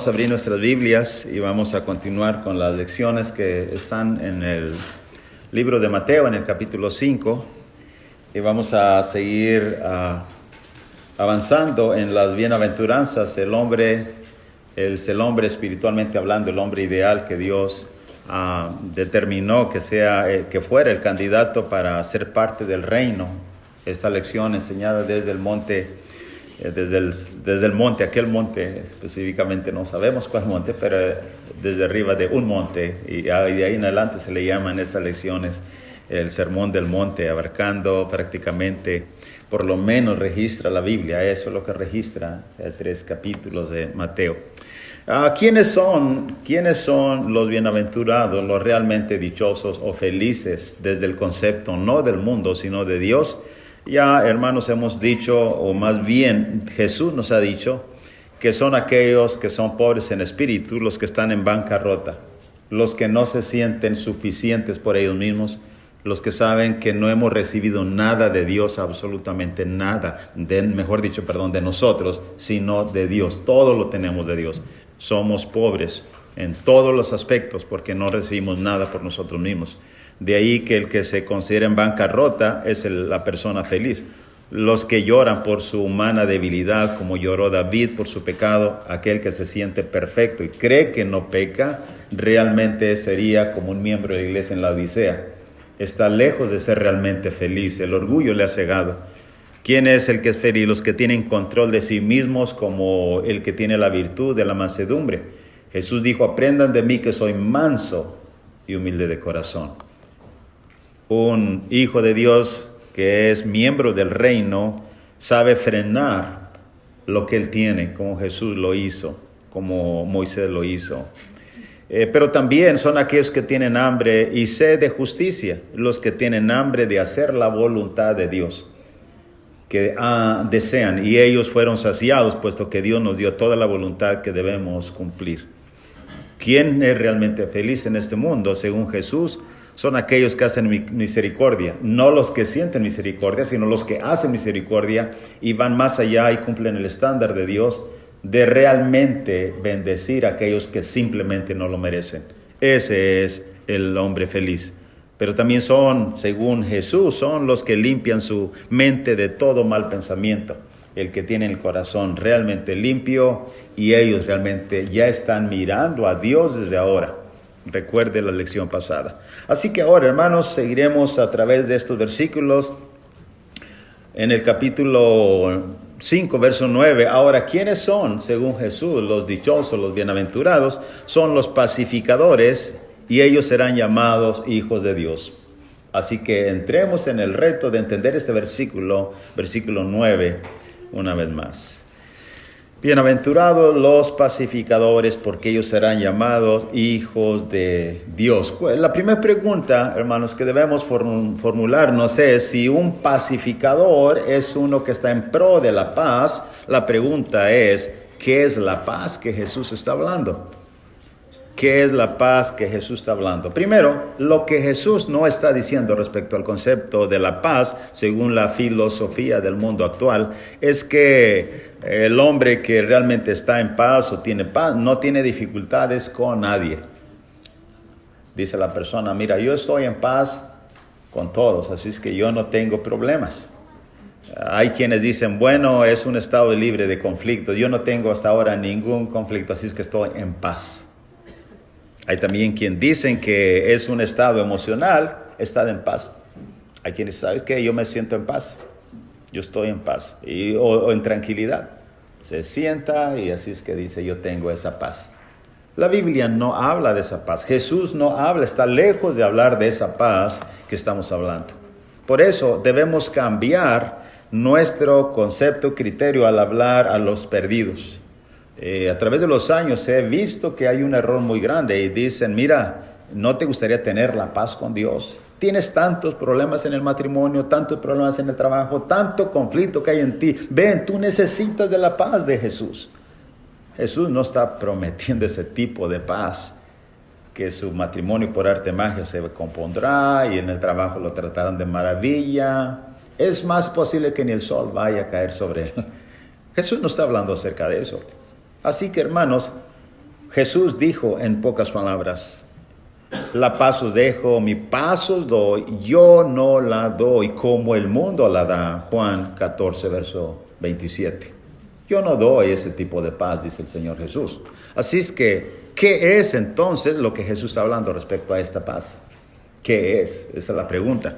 Vamos a abrir nuestras Biblias y vamos a continuar con las lecciones que están en el libro de Mateo, en el capítulo 5. Y vamos a seguir avanzando en las bienaventuranzas. El hombre espiritualmente hablando, el hombre ideal que Dios determinó que fuera el candidato para ser parte del reino. Esta lección enseñada desde el monte. Desde el monte, aquel monte, específicamente no sabemos cuál monte, pero desde arriba de un monte, y de ahí en adelante se le llaman estas lecciones el sermón del monte, abarcando prácticamente, por lo menos registra la Biblia, eso es lo que registra 3 capítulos de Mateo. ¿Quiénes son los bienaventurados, los realmente dichosos o felices desde el concepto no del mundo, sino de Dios? Ya, hermanos, hemos dicho, o más bien Jesús nos ha dicho, que son aquellos que son pobres en espíritu, los que están en bancarrota, los que no se sienten suficientes por ellos mismos, los que saben que no hemos recibido nada de Dios, absolutamente nada, de nosotros, sino de Dios. Todo lo tenemos de Dios. Somos pobres en todos los aspectos porque no recibimos nada por nosotros mismos. De ahí que el que se considera en bancarrota es la persona feliz. Los que lloran por su humana debilidad, como lloró David por su pecado, aquel que se siente perfecto y cree que no peca, realmente sería como un miembro de la iglesia en la Odisea. Está lejos de ser realmente feliz. El orgullo le ha cegado. ¿Quién es el que es feliz? Los que tienen control de sí mismos, como el que tiene la virtud de la mansedumbre. Jesús dijo: aprendan de mí que soy manso y humilde de corazón. Un hijo de Dios que es miembro del reino sabe frenar lo que él tiene, como Jesús lo hizo, como Moisés lo hizo. Pero también son aquellos que tienen hambre y sed de justicia, los que tienen hambre de hacer la voluntad de Dios, que desean, y ellos fueron saciados, puesto que Dios nos dio toda la voluntad que debemos cumplir. ¿Quién es realmente feliz en este mundo? Según Jesús, son aquellos que hacen misericordia, no los que sienten misericordia, sino los que hacen misericordia y van más allá y cumplen el estándar de Dios de realmente bendecir a aquellos que simplemente no lo merecen. Ese es el hombre feliz. Pero también son, según Jesús, son los que limpian su mente de todo mal pensamiento, el que tiene el corazón realmente limpio, y ellos realmente ya están mirando a Dios desde ahora. Recuerde la lección pasada. Así que ahora, hermanos, seguiremos a través de estos versículos en el capítulo 5, verso 9. Ahora, ¿quiénes son, según Jesús, los dichosos, los bienaventurados? Son los pacificadores, y ellos serán llamados hijos de Dios. Así que entremos en el reto de entender este versículo 9, una vez más. Bienaventurados los pacificadores, porque ellos serán llamados hijos de Dios. La primera pregunta, hermanos, que debemos formularnos es si un pacificador es uno que está en pro de la paz. La pregunta es, ¿qué es la paz que Jesús está hablando? ¿Qué es la paz que Jesús está hablando? Primero, lo que Jesús no está diciendo respecto al concepto de la paz, según la filosofía del mundo actual, es que el hombre que realmente está en paz o tiene paz no tiene dificultades con nadie. Dice la persona: mira, yo estoy en paz con todos, así es que yo no tengo problemas. Hay quienes dicen: bueno, es un estado libre de conflictos, yo no tengo hasta ahora ningún conflicto, así es que estoy en paz. Hay también quienes dicen que es un estado emocional, estar en paz. Hay quienes dicen: ¿sabes qué? Yo me siento en paz. Yo estoy en paz o en tranquilidad. Se sienta y así es que dice: yo tengo esa paz. La Biblia no habla de esa paz. Jesús no habla, está lejos de hablar de esa paz que estamos hablando. Por eso debemos cambiar nuestro concepto, criterio al hablar a los perdidos. A través de los años he visto que hay un error muy grande y dicen: mira, ¿no te gustaría tener la paz con Dios? Tienes tantos problemas en el matrimonio, tantos problemas en el trabajo, tanto conflicto que hay en ti. Ven, tú necesitas de la paz de Jesús. Jesús no está prometiendo ese tipo de paz, que su matrimonio por arte de magia se compondrá y en el trabajo lo tratarán de maravilla. Es más posible que ni el sol vaya a caer sobre él. Jesús no está hablando acerca de eso. Así que, hermanos, Jesús dijo en pocas palabras, la paz os dejo, mi paz os doy, yo no la doy como el mundo la da. Juan 14, verso 27. Yo no doy ese tipo de paz, dice el Señor Jesús. Así es que, ¿qué es entonces lo que Jesús está hablando respecto a esta paz? ¿Qué es? Esa es la pregunta.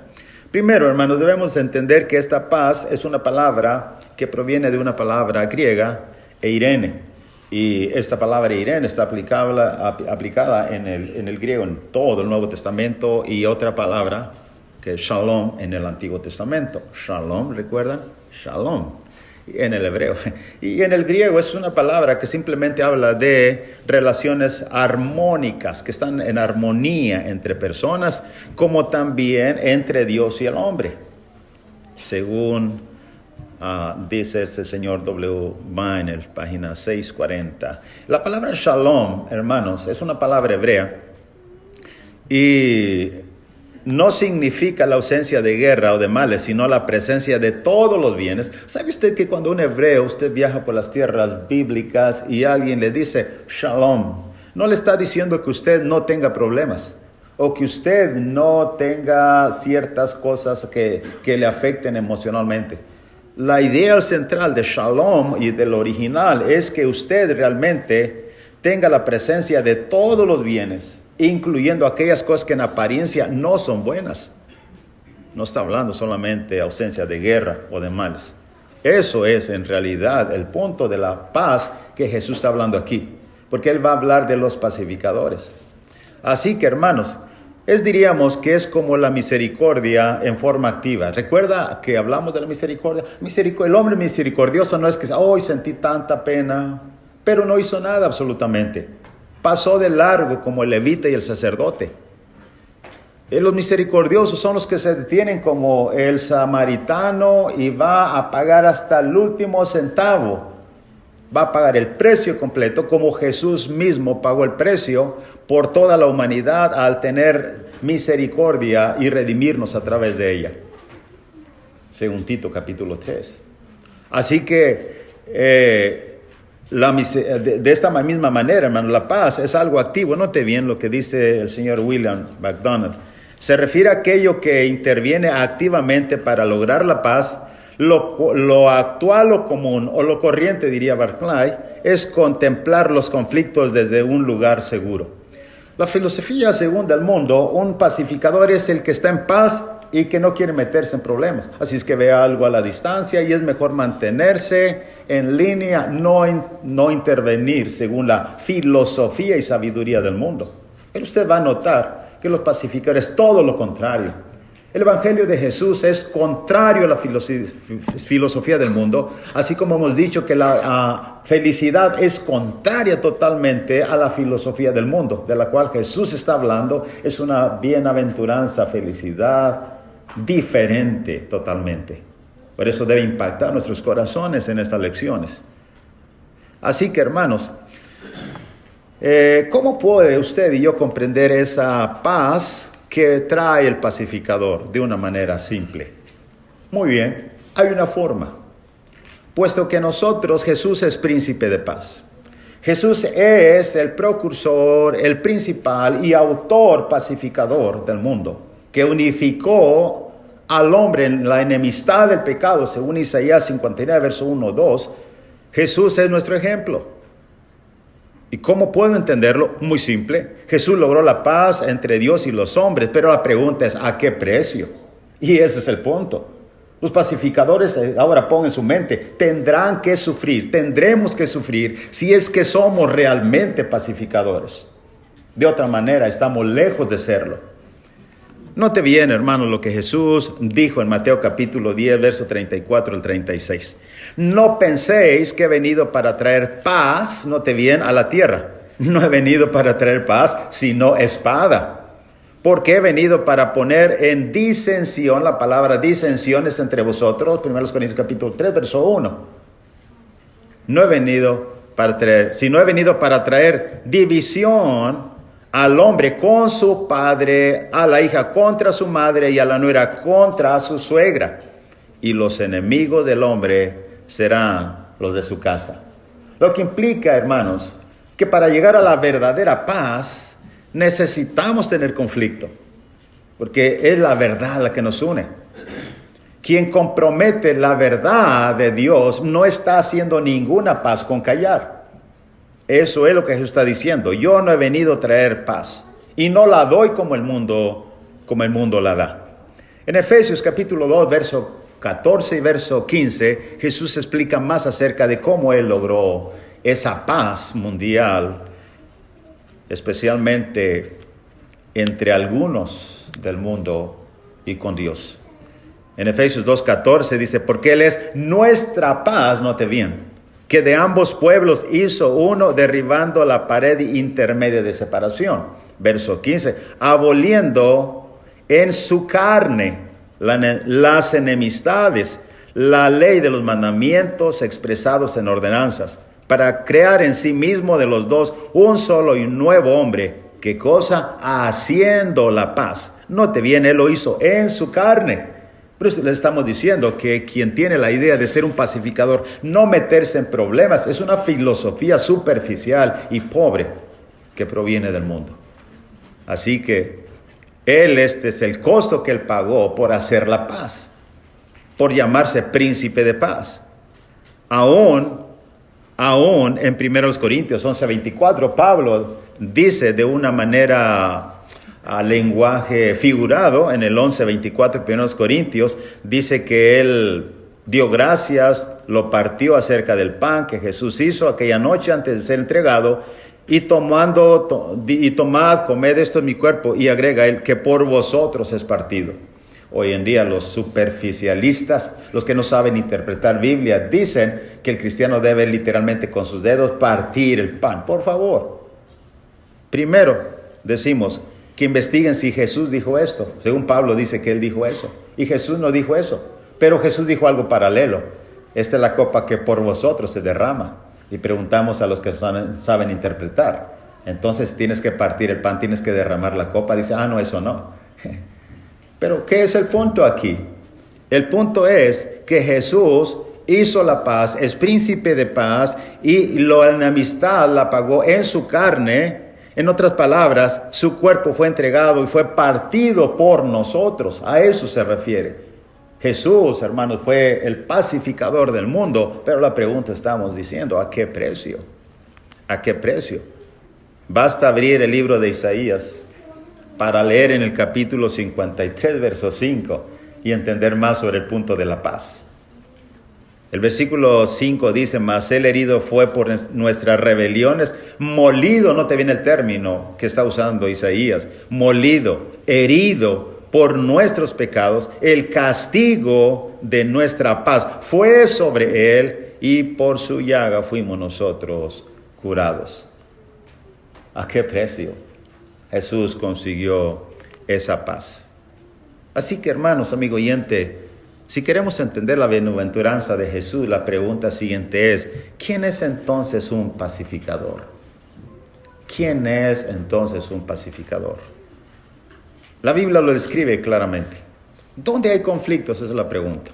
Primero, hermanos, debemos entender que esta paz es una palabra que proviene de una palabra griega, eirene. Y esta palabra eirene está aplicada en el griego, en todo el Nuevo Testamento, y otra palabra que es shalom en el Antiguo Testamento. Shalom, ¿recuerdan? Shalom en el hebreo. Y en el griego es una palabra que simplemente habla de relaciones armónicas, que están en armonía entre personas, como también entre Dios y el hombre, según dice este señor W. Miner, página 640. La palabra shalom, hermanos, es una palabra hebrea y no significa la ausencia de guerra o de males, sino la presencia de todos los bienes. ¿Sabe usted que cuando un hebreo, usted viaja por las tierras bíblicas y alguien le dice shalom, no le está diciendo que usted no tenga problemas o que usted no tenga ciertas cosas que le afecten emocionalmente? La idea central de shalom y del original es que usted realmente tenga la presencia de todos los bienes, incluyendo aquellas cosas que en apariencia no son buenas. No está hablando solamente de ausencia de guerra o de males. Eso es en realidad el punto de la paz que Jesús está hablando aquí, porque Él va a hablar de los pacificadores. Así que, hermanos, diríamos que es como la misericordia en forma activa. ¿Recuerda que hablamos de la misericordia? El hombre misericordioso no es que hoy sentí tanta pena, pero no hizo nada absolutamente. Pasó de largo como el levita y el sacerdote. Los misericordiosos son los que se detienen como el samaritano y va a pagar hasta el último centavo. Va a pagar el precio completo, como Jesús mismo pagó el precio por toda la humanidad al tener misericordia y redimirnos a través de ella. Según Tito capítulo 3. Así que de esta misma manera, hermano, la paz es algo activo. Note bien lo que dice el señor William MacDonald. Se refiere a aquello que interviene activamente para lograr la paz. Lo actual, lo común o lo corriente, diría Barclay, es contemplar los conflictos desde un lugar seguro. La filosofía según del mundo, un pacificador es el que está en paz y que no quiere meterse en problemas. Así es que ve algo a la distancia y es mejor mantenerse en línea, no intervenir según la filosofía y sabiduría del mundo. Pero usted va a notar que los pacificadores es todo lo contrario. El Evangelio de Jesús es contrario a la filosofía del mundo, así como hemos dicho que la felicidad es contraria totalmente a la filosofía del mundo, de la cual Jesús está hablando. Es una bienaventuranza, felicidad diferente totalmente. Por eso debe impactar nuestros corazones en estas lecciones. Así que, hermanos, ¿cómo puede usted y yo comprender esa paz que trae el pacificador de una manera simple? Muy bien, hay una forma. Puesto que Jesús es príncipe de paz. Jesús es el precursor, el principal y autor pacificador del mundo, que unificó al hombre en la enemistad del pecado, según Isaías 59, verso 1, 2. Jesús es nuestro ejemplo. ¿Y cómo puedo entenderlo? Muy simple. Jesús logró la paz entre Dios y los hombres, pero la pregunta es, ¿a qué precio? Y ese es el punto. Los pacificadores ahora pongan en su mente, tendrán que sufrir, tendremos que sufrir si es que somos realmente pacificadores. De otra manera, estamos lejos de serlo. Note bien, hermanos, lo que Jesús dijo en Mateo capítulo 10, verso 34 al 36. No penséis que he venido para traer paz, note bien, a la tierra. No he venido para traer paz, sino espada. Porque he venido para poner en disensión, la palabra disensión es entre vosotros, 1 Corintios capítulo 3, verso 1. No he venido para traer, sino he venido para traer división al hombre con su padre, a la hija contra su madre y a la nuera contra su suegra. Y los enemigos del hombre serán los de su casa. Lo que implica, hermanos, que para llegar a la verdadera paz necesitamos tener conflicto, porque es la verdad la que nos une. Quien compromete la verdad de Dios no está haciendo ninguna paz con callar. Eso es lo que Jesús está diciendo. Yo no he venido a traer paz y no la doy como el mundo la da. En Efesios capítulo 2, verso 14 y verso 15, Jesús explica más acerca de cómo Él logró esa paz mundial, especialmente entre algunos del mundo y con Dios. En Efesios 2:14 dice, porque Él es nuestra paz, note bien, que de ambos pueblos hizo uno, derribando la pared intermedia de separación. Verso 15, aboliendo en su carne las enemistades, la ley de los mandamientos expresados en ordenanzas, para crear en sí mismo de los dos un solo y nuevo hombre. ¿Qué cosa? Haciendo la paz. Note bien, Él lo hizo en su carne. Pero le estamos diciendo que quien tiene la idea de ser un pacificador, no meterse en problemas, es una filosofía superficial y pobre que proviene del mundo. Así que este es el costo que Él pagó por hacer la paz, por llamarse príncipe de paz. Aún en 1 Corintios 11:24, Pablo dice de una manera a lenguaje figurado, en el 11:24 de 1 Corintios, dice que Él dio gracias, lo partió acerca del pan que Jesús hizo aquella noche antes de ser entregado, y tomad, comed, esto es mi cuerpo, y agrega Él que por vosotros es partido. Hoy en día los superficialistas, los que no saben interpretar Biblia, dicen que el cristiano debe literalmente con sus dedos partir el pan. Por favor, primero decimos que investiguen si Jesús dijo esto. Según Pablo dice que Él dijo eso, y Jesús no dijo eso, pero Jesús dijo algo paralelo. Esta es la copa que por vosotros se derrama. Y preguntamos a los que saben interpretar. Entonces tienes que partir el pan, tienes que derramar la copa. Dice, no, eso no. Pero ¿qué es el punto aquí? El punto es que Jesús hizo la paz, es príncipe de paz, y la enemistad la pagó en su carne. En otras palabras, su cuerpo fue entregado y fue partido por nosotros. A eso se refiere. Jesús, hermanos, fue el pacificador del mundo, pero la pregunta estamos diciendo, ¿a qué precio? ¿A qué precio? Basta abrir el libro de Isaías para leer en el capítulo 53, verso 5, y entender más sobre el punto de la paz. El versículo 5 dice, mas Él herido fue por nuestras rebeliones, molido, no te viene el término que está usando Isaías, molido, herido por nuestros pecados, el castigo de nuestra paz fue sobre Él, y por su llaga fuimos nosotros curados. ¿A qué precio Jesús consiguió esa paz? Así que, hermanos, amigo oyente, si queremos entender la bienaventuranza de Jesús, la pregunta siguiente es, ¿quién es entonces un pacificador? ¿Quién es entonces un pacificador? La Biblia lo describe claramente. ¿Dónde hay conflictos? Esa es la pregunta.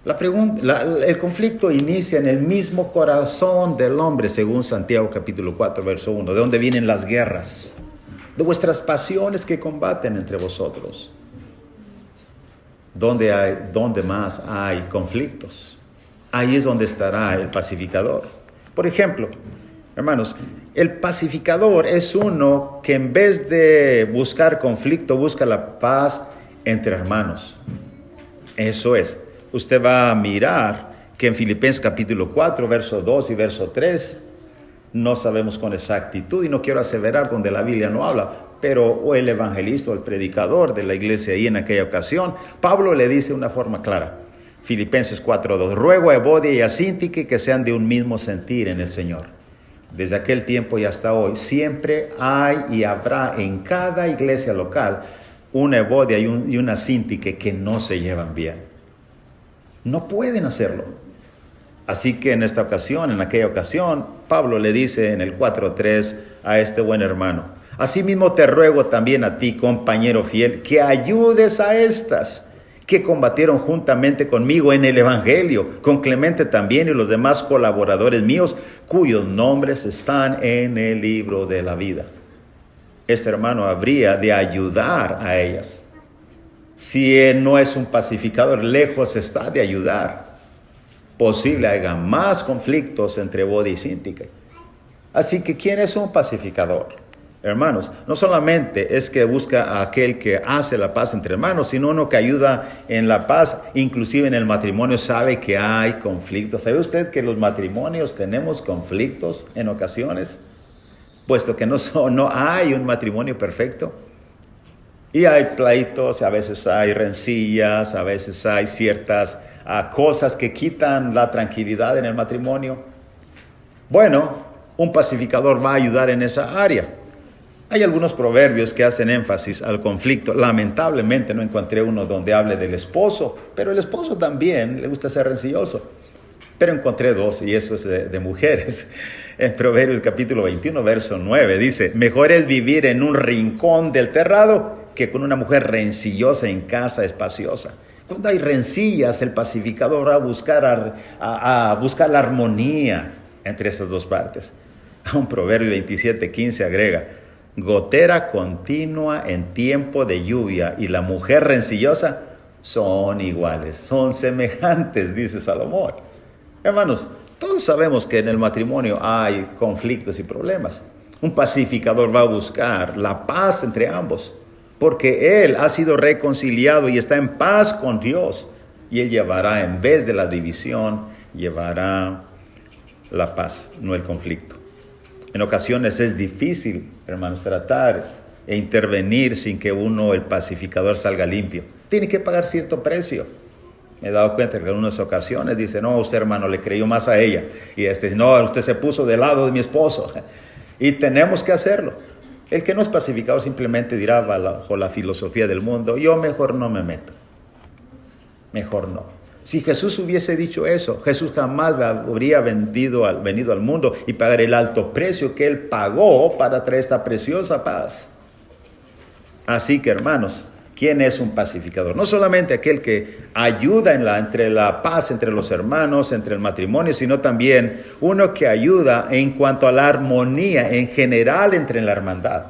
El conflicto inicia en el mismo corazón del hombre, según Santiago capítulo 4, verso 1. ¿De dónde vienen las guerras? De vuestras pasiones que combaten entre vosotros. ¿Dónde más hay conflictos? Ahí es donde estará el pacificador. Por ejemplo, hermanos, el pacificador es uno que en vez de buscar conflicto, busca la paz entre hermanos. Eso es. Usted va a mirar que en Filipenses capítulo 4, verso 2 y verso 3, no sabemos con exactitud, y no quiero aseverar donde la Biblia no habla, pero el evangelista o el predicador de la iglesia ahí en aquella ocasión, Pablo le dice de una forma clara, Filipenses 4:2, ruego a Evodia y a Síntique que sean de un mismo sentir en el Señor. Desde aquel tiempo y hasta hoy, siempre hay y habrá en cada iglesia local una Evodia y una Síntique que no se llevan bien. No pueden hacerlo. Así que en aquella ocasión, Pablo le dice en el 4:3 a este buen hermano, asimismo te ruego también a ti, compañero fiel, que ayudes a estas que combatieron juntamente conmigo en el Evangelio, con Clemente también y los demás colaboradores míos, cuyos nombres están en el libro de la vida. Este hermano habría de ayudar a ellas. Si él no es un pacificador, lejos está de ayudar. Posible haya más conflictos entre Bode y Síntique. Así que, ¿quién es un pacificador? Hermanos, no solamente es que busca a aquel que hace la paz entre hermanos, sino uno que ayuda en la paz, inclusive en el matrimonio, sabe que hay conflictos. ¿Sabe usted que los matrimonios tenemos conflictos en ocasiones? Puesto que no hay un matrimonio perfecto. Y hay pleitos, a veces hay rencillas, a veces hay ciertas cosas que quitan la tranquilidad en el matrimonio. Bueno, un pacificador va a ayudar en esa área. Hay algunos proverbios que hacen énfasis al conflicto. Lamentablemente no encontré uno donde hable del esposo, pero el esposo también le gusta ser rencilloso. Pero encontré dos, y eso es de mujeres. En Proverbios capítulo 21, verso 9, dice: mejor es vivir en un rincón del terrado que con una mujer rencillosa en casa espaciosa. Cuando hay rencillas, el pacificador va a buscar la armonía entre esas dos partes. A un Proverbio 27:15 agrega: gotera continua en tiempo de lluvia y la mujer rencillosa son iguales, son semejantes, dice Salomón. Hermanos, todos sabemos que en el matrimonio hay conflictos y problemas. Un pacificador va a buscar la paz entre ambos, porque él ha sido reconciliado y está en paz con Dios. Y él llevará, en vez de la división, llevará la paz, no el conflicto. En ocasiones es difícil, hermanos, tratar e intervenir sin que el pacificador, salga limpio. Tiene que pagar cierto precio. Me he dado cuenta que en algunas ocasiones dice: no, usted, hermano, le creyó más a ella. Y no, usted se puso del lado de mi esposo. Y tenemos que hacerlo. El que no es pacificador simplemente dirá bajo la filosofía del mundo: yo mejor no me meto. Mejor no. Si Jesús hubiese dicho eso, Jesús jamás habría venido al mundo y pagar el alto precio que Él pagó para traer esta preciosa paz. Así que, hermanos, ¿quién es un pacificador? No solamente aquel que ayuda entre la paz entre los hermanos, entre el matrimonio, sino también uno que ayuda en cuanto a la armonía en general entre la hermandad.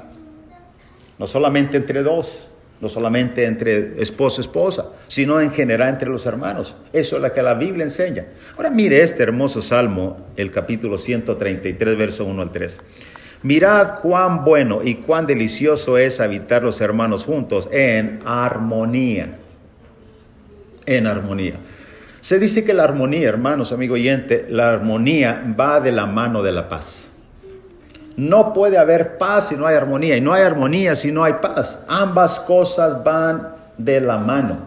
No solamente entre dos, no solamente entre esposo y esposa, sino en general entre los hermanos. Eso es lo que la Biblia enseña. Ahora mire este hermoso salmo, el capítulo 133, verso 1 al 3. Mirad cuán bueno y cuán delicioso es habitar los hermanos juntos en armonía. En armonía. Se dice que la armonía, hermanos, amigo oyente, la armonía va de la mano de la paz. No puede haber paz si no hay armonía, y no hay armonía si no hay paz. Ambas cosas van de la mano.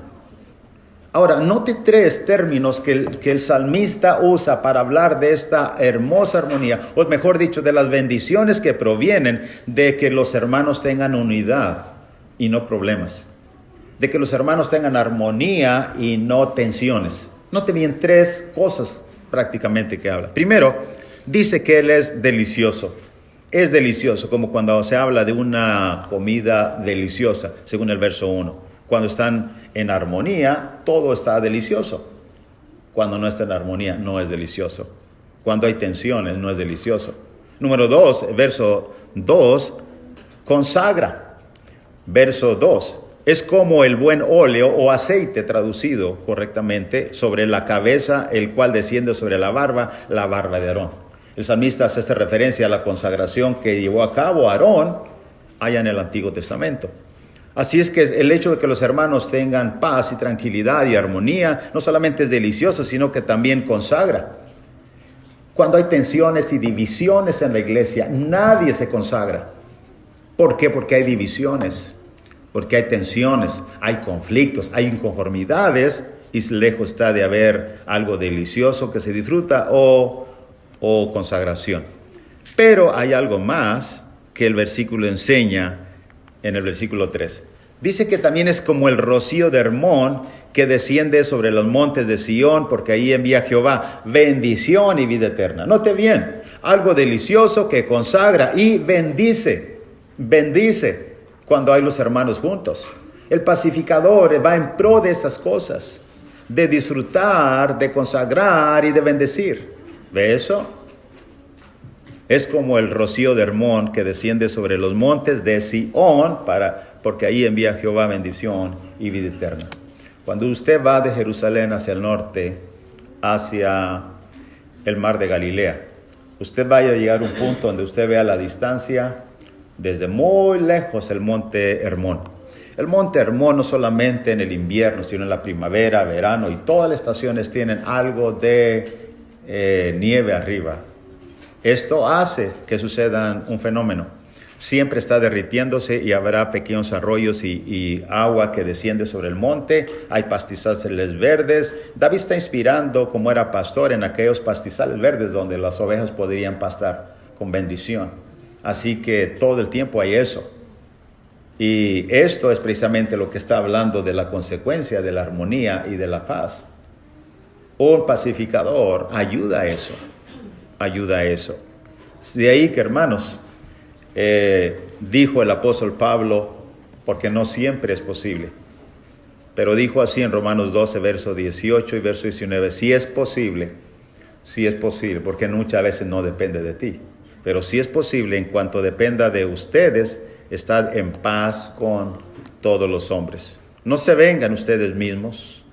Ahora, note tres términos que el salmista usa para hablar de esta hermosa armonía, o mejor dicho, de las bendiciones que provienen de que los hermanos tengan unidad y no problemas. De que los hermanos tengan armonía y no tensiones. Note bien tres cosas prácticamente que habla. Primero, dice que Él es delicioso. Es delicioso, como cuando se habla de una comida deliciosa, según el verso 1. Cuando están en armonía, todo está delicioso. Cuando no está en armonía, no es delicioso. Cuando hay tensiones, no es delicioso. Número 2, verso 2, consagra. Verso 2, es como el buen óleo o aceite, traducido correctamente, sobre la cabeza, el cual desciende sobre la barba de Aarón. El salmista hace referencia a la consagración que llevó a cabo Aarón allá en el Antiguo Testamento. Así es que el hecho de que los hermanos tengan paz y tranquilidad y armonía no solamente es delicioso, sino que también consagra. Cuando hay tensiones y divisiones en la iglesia, nadie se consagra. ¿Por qué? Porque hay divisiones, porque hay tensiones, hay conflictos, hay inconformidades, y lejos está de haber algo delicioso que se disfruta o consagración. Pero hay algo más que el versículo enseña en el versículo 3. Dice que también es como el rocío de Hermón que desciende sobre los montes de Sión, porque ahí envía Jehová bendición y vida eterna. Note bien, algo delicioso que consagra y bendice cuando hay los hermanos juntos. El pacificador va en pro de esas cosas, de disfrutar, de consagrar y de bendecir. ¿Ve eso? Es como el rocío de Hermón que desciende sobre los montes de Sión, porque ahí envía Jehová bendición y vida eterna. Cuando usted va de Jerusalén hacia el norte, hacia el mar de Galilea, usted va a llegar a un punto donde usted vea a la distancia, desde muy lejos, el monte Hermón. El monte Hermón no solamente en el invierno, sino en la primavera, verano, y todas las estaciones tienen algo de nieve arriba. Esto hace que suceda un fenómeno. Siempre está derritiéndose y habrá pequeños arroyos y agua que desciende sobre el monte. Hay pastizales verdes. David está inspirando, como era pastor, en aquellos pastizales verdes donde las ovejas podrían pastar con bendición. Así que todo el tiempo hay eso. Y esto es precisamente lo que está hablando de la consecuencia de la armonía y de la paz. Un pacificador ayuda a eso. Ayuda a eso. De ahí que, hermanos, dijo el apóstol Pablo, porque no siempre es posible, pero dijo así en Romanos 12, verso 18 y verso 19, si es posible, porque muchas veces no depende de ti, pero si es posible, en cuanto dependa de ustedes, estad en paz con todos los hombres. No se vengan ustedes mismos,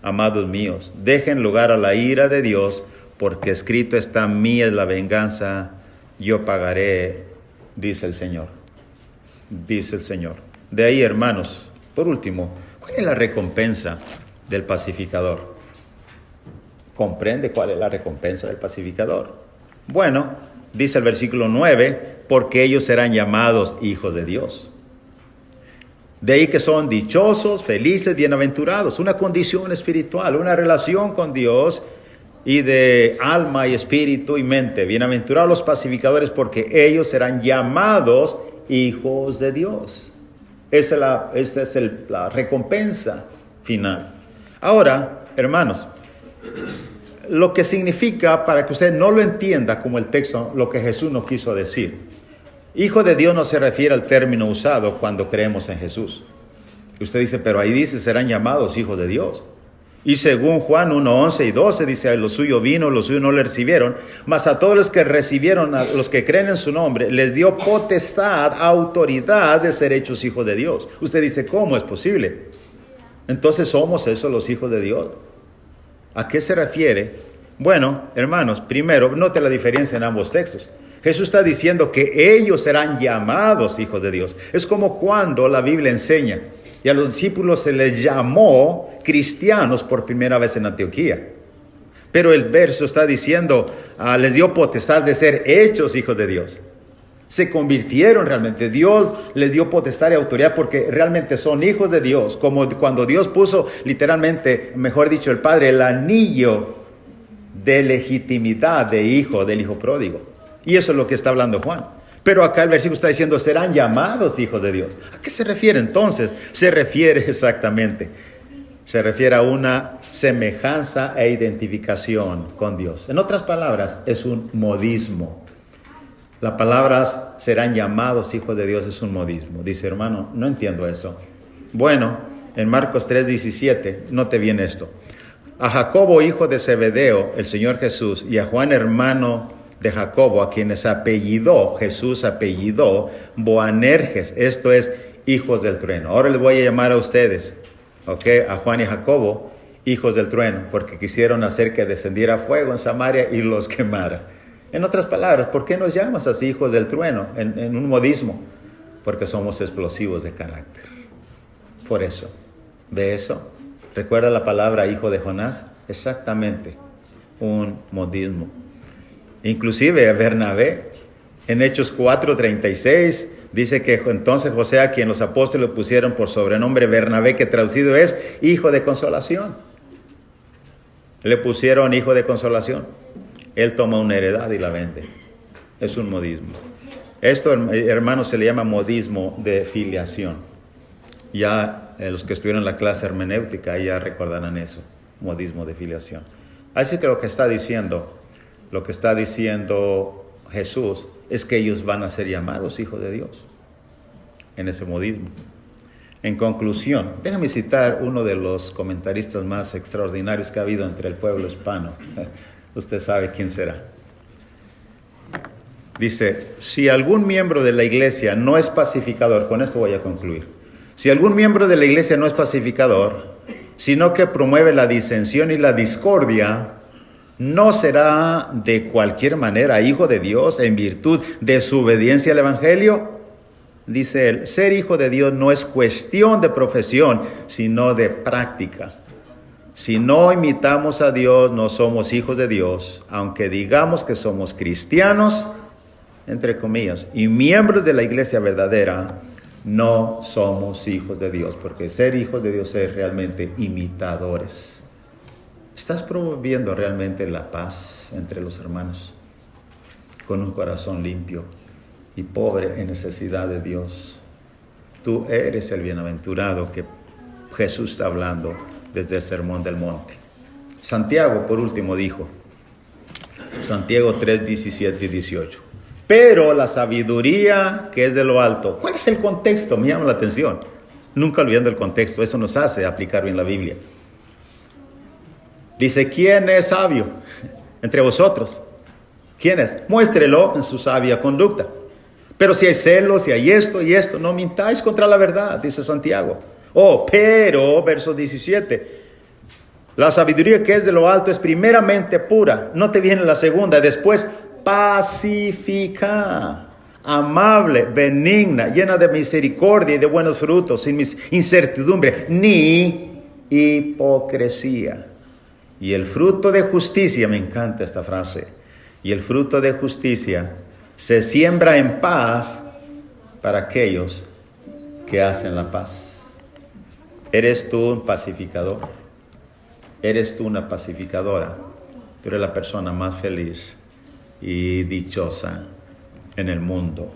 amados míos, dejen lugar a la ira de Dios, porque escrito está, mía es la venganza, yo pagaré, dice el Señor. Dice el Señor. De ahí, hermanos, por último, ¿cuál es la recompensa del pacificador? ¿Comprende cuál es la recompensa del pacificador? Bueno, dice el versículo 9, porque ellos serán llamados hijos de Dios. De ahí que son dichosos, felices, bienaventurados, una condición espiritual, una relación con Dios y de alma y espíritu y mente. Bienaventurados los pacificadores, porque ellos serán llamados hijos de Dios. Esta es la recompensa final. Ahora, hermanos, lo que significa, para que usted no lo entienda como el texto, lo que Jesús nos quiso decir. Hijo de Dios no se refiere al término usado cuando creemos en Jesús. Usted dice, pero ahí dice, serán llamados hijos de Dios. Y según Juan 1, 11 y 12 dice, lo suyo vino, lo suyo no le recibieron, mas a todos los que recibieron, a los que creen en su nombre, les dio potestad, autoridad de ser hechos hijos de Dios. Usted dice, ¿cómo es posible? Entonces, ¿somos esos los hijos de Dios? ¿A qué se refiere? Bueno, hermanos, primero, note la diferencia en ambos textos. Jesús está diciendo que ellos serán llamados hijos de Dios. Es como cuando la Biblia enseña, y a los discípulos se les llamó cristianos por primera vez en Antioquía. Pero el verso está diciendo, les dio potestad de ser hechos hijos de Dios. Se convirtieron realmente. Dios les dio potestad y autoridad porque realmente son hijos de Dios. Como cuando Dios puso literalmente, mejor dicho, el Padre, el anillo de legitimidad del hijo pródigo. Y eso es lo que está hablando Juan. Pero acá el versículo está diciendo, serán llamados hijos de Dios. ¿A qué se refiere entonces? Se refiere a una semejanza e identificación con Dios. En otras palabras, es un modismo. La palabra serán llamados hijos de Dios es un modismo. Dice, hermano, no entiendo eso. Bueno, en Marcos 3:17, note bien esto. A Jacobo, hijo de Zebedeo, el Señor Jesús, y a Juan, hermano de Jacobo, a quienes Jesús apellidó Boanerges, esto es, hijos del trueno. Ahora les voy a llamar a ustedes, a Juan y Jacobo, hijos del trueno, porque quisieron hacer que descendiera fuego en Samaria y los quemara. En otras palabras, ¿por qué nos llamas así hijos del trueno en un modismo? Porque somos explosivos de carácter. Por eso, ¿ve eso? ¿Recuerda la palabra hijo de Jonás? Exactamente, un modismo. Inclusive Bernabé, en Hechos 4:36, dice que entonces José, a quien los apóstoles pusieron por sobrenombre Bernabé, que traducido es hijo de consolación. Le pusieron hijo de consolación. Él toma una heredad y la vende. Es un modismo. Esto, hermanos, se le llama modismo de filiación. Ya los que estuvieron en la clase hermenéutica ya recordarán eso, modismo de filiación. Así que lo que está diciendo Jesús es que ellos van a ser llamados hijos de Dios en ese modismo. En conclusión, déjame citar uno de los comentaristas más extraordinarios que ha habido entre el pueblo hispano. Usted sabe quién será. Dice, si algún miembro de la iglesia no es pacificador, con esto voy a concluir. Si algún miembro de la iglesia no es pacificador, sino que promueve la disensión y la discordia, no será de cualquier manera hijo de Dios en virtud de su obediencia al evangelio. Dice él, ser hijo de Dios no es cuestión de profesión, sino de práctica. Si no imitamos a Dios, no somos hijos de Dios, aunque digamos que somos cristianos, entre comillas, y miembros de la iglesia verdadera, no somos hijos de Dios, porque ser hijos de Dios es realmente imitadores. ¿Estás promoviendo realmente la paz entre los hermanos con un corazón limpio y pobre en necesidad de Dios? Tú eres el bienaventurado que Jesús está hablando desde el Sermón del Monte. Santiago, por último, dijo, Santiago 3, 17 y 18. Pero la sabiduría que es de lo alto. ¿Cuál es el contexto? Me llama la atención. Nunca olvidando el contexto. Eso nos hace aplicar bien la Biblia. Dice, ¿quién es sabio entre vosotros? ¿Quién es? Muéstrelo en su sabia conducta. Pero si hay celos, si hay esto y esto, no mintáis contra la verdad, dice Santiago. Pero, verso 17, la sabiduría que es de lo alto es primeramente pura. No te viene la segunda, después pacífica, amable, benigna, llena de misericordia y de buenos frutos, sin incertidumbre, ni hipocresía. Y el fruto de justicia, me encanta esta frase, y el fruto de justicia se siembra en paz para aquellos que hacen la paz. ¿Eres tú un pacificador? ¿Eres tú una pacificadora? Tú eres la persona más feliz y dichosa en el mundo.